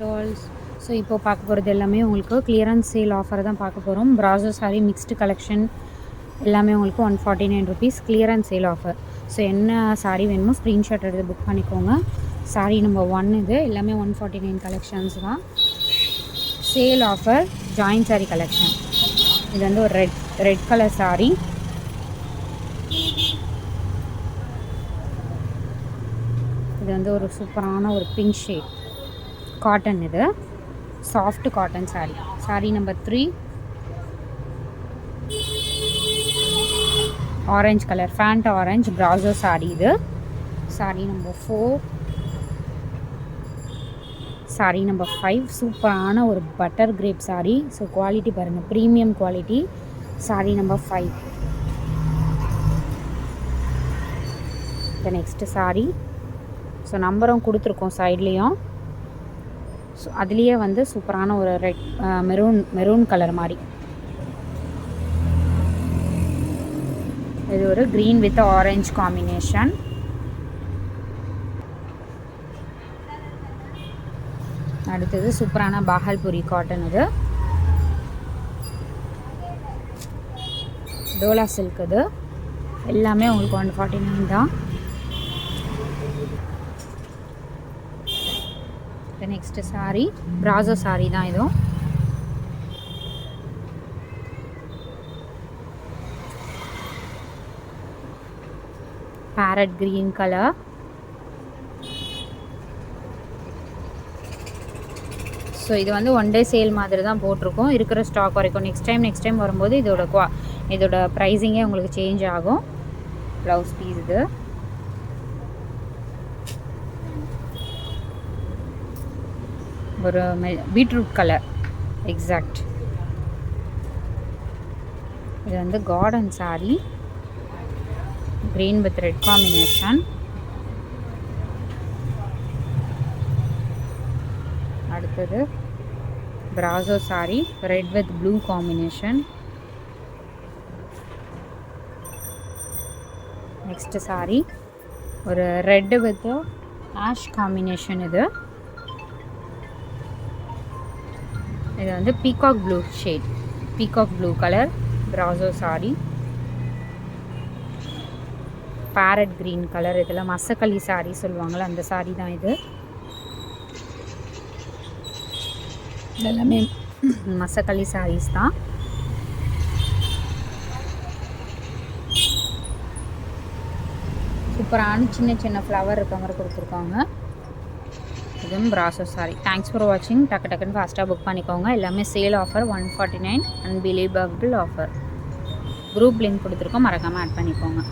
Dolls. So இப்போ பார்க்க போகிறது எல்லாமே உங்களுக்கு கிளியரன்ஸ் சேல் ஆஃபர் தான் பார்க்க போகிறோம். பிராசோ சாரீ மிக்ஸ்டு கலெக்ஷன் எல்லாமே உங்களுக்கு 149 rupees clearance sale offer. So என்ன சாரீ வேணுமோ ஸ்க்ரீன்ஷாட் எடுத்து புக் பண்ணிக்கோங்க. சாரீ நம்பர் 1 இது எல்லாமே 149 கலெக்ஷன்ஸ் தான். Sale offer join sari collection. இது வந்து ஒரு ரெட் கலர் சாரீ. இது வந்து ஒரு சூப்பரான ஒரு பிங்க் ஷேட் காட்டன். இது soft cotton sari. Sari number 3 orange colour ஃபேண்ட் ஆரஞ்சு பிராசோ சாரீ. இது சாரீ நம்பர் 4. சாரீ நம்பர் 5 சூப்பரான ஒரு butter crepe sari. So quality பாருங்கள், premium quality. Sari number 5. The next sari. So நம்பரும் கொடுத்துருக்கோம் சைட்லேயும். ஸோ அதுலேயே வந்து சூப்பரான ஒரு ரெட் மெரூன் கலர் மாதிரி. இது ஒரு க்ரீன் வித் ஆரஞ்சு காம்பினேஷன். அடுத்தது சூப்பரான பாகல்புரி காட்டன். இது டோலா சில்க். இது எல்லாமே உங்களுக்கு 149 தான். நெக்ஸ்ட் சாரீ பிராசோ சாரீ தான். இதுவும் பேரட் கிரீன் கலர். ஸோ இது வந்து 1 டே சேல் மாதிரி தான் போட்டிருக்கோம், இருக்கிற ஸ்டாக் வரைக்கும். நெக்ஸ்ட் டைம் வரும்போது இதோட ப்ரைஸிங்கே உங்களுக்கு சேஞ்ச் ஆகும். Blouse piece. இது ஒரு பீட்ரூட் கலர் எக்ஸாக்ட். இது வந்து garden sari, green with red combination. அடுத்தது brasso sari, red with blue combination. Next sari ஒரு ரெட் வித் ஆஷ் காம்பினேஷன். இது வந்து peacock blue shade, peacock blue colour brasso sari. Parrot green colour. இதில் மசக்களி சாரீ சொல்லுவாங்கள்ல, அந்த சாரீ தான் இது. இதெல்லாமே மசக்களி சாரீஸ் தான். சூப்பரான சின்ன ஃப்ளவர் இருக்க மாதிரி கொடுத்துருக்காங்க. இதுவும் பிராசோ சாரீ. தேங்க்ஸ் ஃபார் வாட்சிங். டக்குன்னு ஃபாஸ்ட்டாக புக் பண்ணிக்கோங்க. எல்லாமே sale offer 149 unbelievable offer. Group link கொடுத்துருக்கோம், மறக்காமல் ஆட் பண்ணிக்கோங்க.